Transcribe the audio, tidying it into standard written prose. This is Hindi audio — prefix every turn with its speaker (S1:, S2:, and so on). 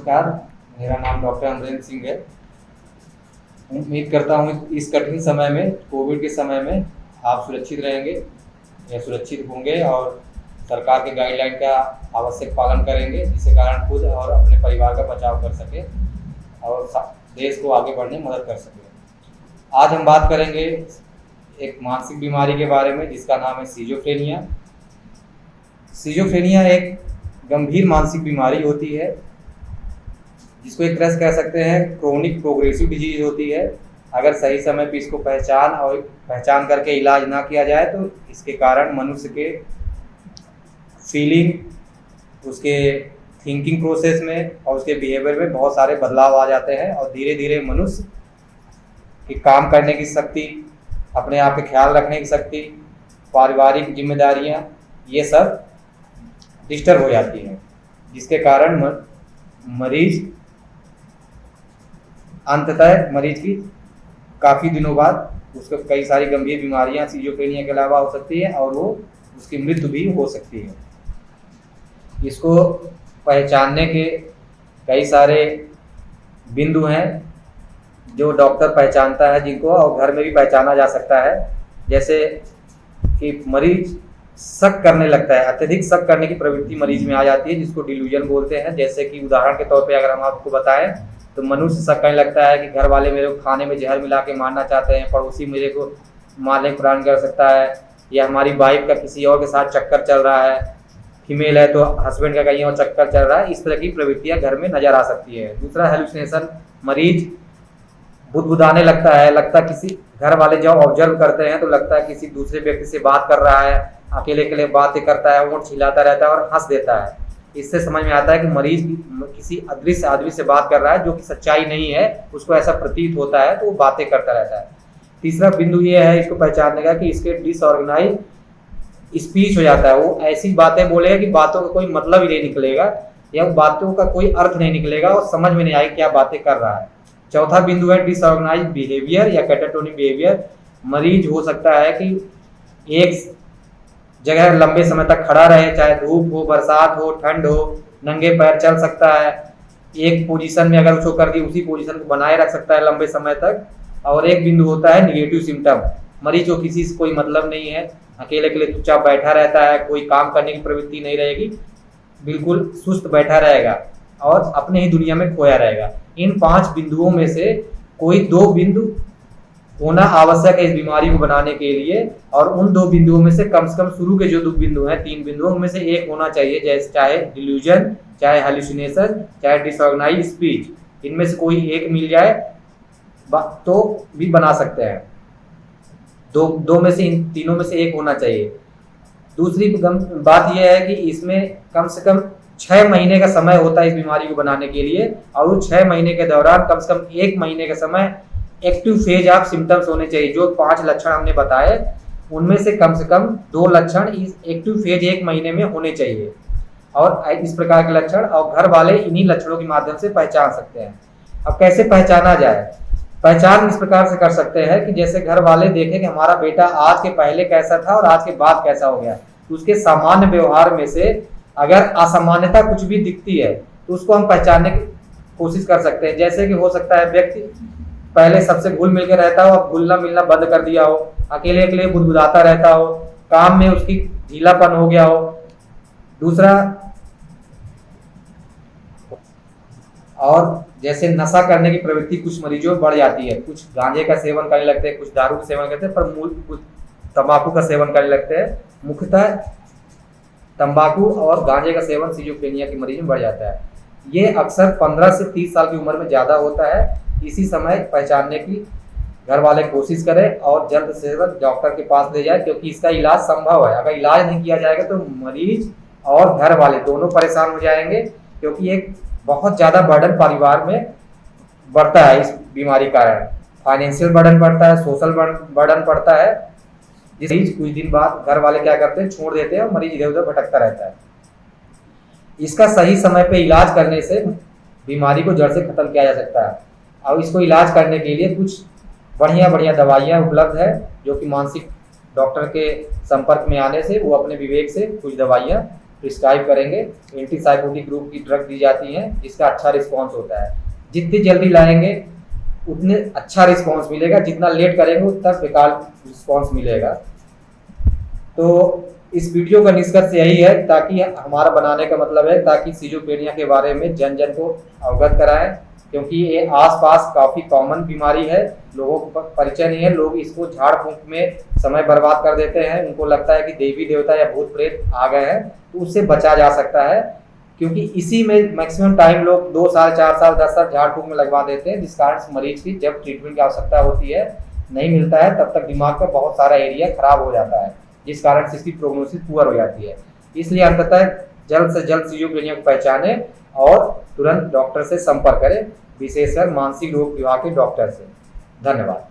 S1: नमस्कार। मेरा नाम डॉक्टर अमरेंद्र सिंह है। उम्मीद करता हूँ इस कठिन समय में, कोविड के समय में आप सुरक्षित रहेंगे या सुरक्षित होंगे और सरकार के गाइडलाइन का आवश्यक पालन करेंगे, जिसके कारण खुद और अपने परिवार का बचाव कर सके और देश को आगे बढ़ने में मदद कर सके। आज हम बात करेंगे एक मानसिक बीमारी के बारे में जिसका नाम है सिजोफ्रेनिया। सिजोफ्रेनिया एक गंभीर मानसिक बीमारी होती है जिसको एक तरह से कह सकते हैं क्रोनिक प्रोग्रेसिव डिजीज होती है। अगर सही समय पर इसको पहचान करके इलाज ना किया जाए तो इसके कारण मनुष्य के फीलिंग, उसके थिंकिंग प्रोसेस में और उसके बिहेवियर में बहुत सारे बदलाव आ जाते हैं और धीरे धीरे मनुष्य की काम करने की शक्ति, अपने आप के ख्याल रखने की शक्ति, पारिवारिक जिम्मेदारियां, ये सब डिस्टर्ब हो जाती हैं, जिसके कारण मरीज अंततः मरीज की काफ़ी दिनों बाद उसको कई सारी गंभीर बीमारियां सिजोफ्रेनिया के अलावा हो सकती है और वो उसकी मृत्यु भी हो सकती है। इसको पहचानने के कई सारे बिंदु हैं जो डॉक्टर पहचानता है, जिनको और घर में भी पहचाना जा सकता है। जैसे कि मरीज शक करने लगता है, अत्यधिक शक करने की प्रवृत्ति मरीज में आ जाती है, जिसको डिल्यूजन बोलते हैं। जैसे कि उदाहरण के तौर पे अगर हम आपको बताएं तो मनुष्य शक करने लगता है कि घर वाले मेरे को खाने में जहर मिला के मारना चाहते हैं, पड़ोसी मेरे को मारने का प्लान कर सकता है, या हमारी वाइफ का किसी और के साथ चक्कर चल रहा है, फीमेल है तो हस्बैंड का कहीं और चक्कर चल रहा है। इस तरह की प्रवृत्तियां घर में नजर आ सकती है। दूसरा हेलुसिनेशन, मरीज बुदबुदाने लगता है, लगता किसी घर वाले जब ऑब्जर्व करते हैं तो लगता है किसी दूसरे व्यक्ति से बात कर रहा है, अकेले अकेले बातें करता है, ओंठ छिलाता रहता है और हंस देता है। इससे समझ में आता है कि मरीज किसी अदृश्य आदमी से बात कर रहा है, जो कि सच्चाई नहीं है, उसको ऐसा प्रतीत होता है तो वो बातें करता रहता है। तीसरा बिंदु ये है इसको पहचानने का कि इसके डिसऑर्गेनाइज स्पीच हो जाता है। वो ऐसी बातें बोलेगा कि बातों का कोई मतलब ही नहीं निकलेगा या बातों का कोई अर्थ नहीं निकलेगा और समझ में नहीं आएगी क्या बातें कर रहा है। चौथा बिंदु है डिसऑर्गेनाइज बिहेवियर या कैटाटोनिक बिहेवियर। मरीज हो सकता है कि एक जगह लंबे समय तक खड़ा रहे, चाहे धूप हो, बरसात हो, ठंड हो, नंगे पैर चल सकता है, एक पोजीशन में अगर उसको कर दी उसी पोजीशन को बनाए रख सकता है लंबे समय तक। और एक बिंदु होता है निगेटिव सिम्टम। मरीज को किसी से कोई मतलब नहीं है, अकेले अकेले चुपचाप बैठा रहता है, कोई काम करने की प्रवृत्ति नहीं रहेगी, बिल्कुल सुस्त बैठा रहेगा और अपने ही दुनिया में खोया रहेगा। इन 5 बिंदुओं में से कोई 2 बिंदु होना आवश्यक है इस बीमारी को बनाने के लिए, और उन 2 बिंदुओं में से कम शुरू के जो 2 बिंदु हैं, 3 बिंदुओं में से एक होना चाहिए, जैसे चाहे डिल्यूजन, चाहे हेलुसिनेशन, चाहे डिसऑर्गेनाइज स्पीच। इनमें से कोई एक मिल जाए तो भी बना सकते हैं। दो में से, इन तीनों में से एक होना चाहिए। दूसरी बात यह है कि इसमें कम से कम 6 महीने का समय होता है इस बीमारी को बनाने के लिए, और उस 6 महीने के दौरान कम से कम 1 महीने का समय एक्टिव फेज ऑफ सिम्टम्स होने चाहिए। जो 5 लक्षण हमने बताए उनमें से कम 2 लक्षण इस एक्टिव फेज 1 महीने में होने चाहिए, और इस प्रकार के लक्षण और घर वाले इन्हीं लक्षणों के माध्यम से पहचान सकते हैं। अब कैसे पहचाना जाए? पहचान इस प्रकार से कर सकते हैं कि जैसे घर वाले देखें कि हमारा बेटा आज के पहले कैसा था और आज के बाद कैसा हो गया, तो उसके सामान्य व्यवहार में से अगर असामान्यता कुछ भी दिखती है तो उसको हम पहचानने की कोशिश कर सकते हैं। जैसे कि हो सकता है व्यक्ति पहले सबसे घुल मिल के रहता हो, अब घुलना मिलना बंद कर दिया हो, अकेले अकेले बुदबुदाता रहता हो, काम में उसकी ढीलापन हो गया हो। दूसरा, और जैसे नशा करने की प्रवृत्ति कुछ मरीजों में बढ़ जाती है, कुछ गांजे का सेवन करने लगते हैं, कुछ दारू का सेवन करते हैं, पर कुछ तंबाकू का सेवन करने लगते हैं। मुख्यतः तंबाकू और गांजे का सेवन सिजोफ्रेनिया के मरीज में बढ़ जाता है। ये अक्सर 15 से 30 साल की उम्र में ज़्यादा होता है। इसी समय पहचानने की घर वाले कोशिश करें और जल्द से जल्द डॉक्टर के पास ले जाए, क्योंकि इसका इलाज संभव है। अगर इलाज नहीं किया जाएगा तो मरीज और घर वाले दोनों परेशान हो जाएंगे, क्योंकि एक बहुत ज़्यादा बर्डन परिवार में बढ़ता है इस बीमारी के कारण। फाइनेंशियल बर्डन बढ़ता है, सोशल बर्डन पड़ता है, जिस कुछ दिन बाद घर वाले क्या करते हैं, छोड़ देते हैं और मरीज इधर उधर भटकता रहता है। इसका सही समय पे इलाज करने से बीमारी को जड़ से खत्म किया जा सकता है, और इसको इलाज करने के लिए कुछ बढ़िया दवाइयाँ उपलब्ध है, जो कि मानसिक डॉक्टर के संपर्क में आने से वो अपने विवेक से कुछ दवाइयाँ प्रिस्क्राइब करेंगे। एंटीसाइकोटिक ग्रुप की ड्रग दी जाती हैं जिसका अच्छा रिस्पॉन्स होता है। जितनी जल्दी लाएंगे उतने अच्छा रिस्पॉन्स मिलेगा, जितना लेट करेंगे उतना बेकार रिस्पॉन्स मिलेगा। तो इस वीडियो का निष्कर्ष यही है, ताकि हमारा बनाने का मतलब है ताकि सिजोफ्रेनिया के बारे में जन जन को अवगत कराएं, क्योंकि ये आसपास काफ़ी कॉमन बीमारी है, लोगों को परिचय नहीं है। लोग इसको झाड़ फूंक में समय बर्बाद कर देते हैं, उनको लगता है कि देवी देवता या भूत प्रेत आ गए हैं। तो उससे बचा जा सकता है, क्योंकि इसी में मैक्सिमम टाइम लोग 2 साल 4 साल 10 साल झाड़ फूंक में लगवा देते हैं, जिस कारण मरीज की जब ट्रीटमेंट की आवश्यकता होती है नहीं मिलता है, तब तक दिमाग का बहुत सारा एरिया खराब हो जाता है, जिस कारण से इसकी प्रोग्नोसिस पुअर हो जाती है। इसलिए अंततः जल्द से जल्द सिजोफ्रेनिया को पहचानें और तुरंत डॉक्टर से संपर्क करें, विशेषकर मानसिक रोग विभाग के डॉक्टर से। धन्यवाद।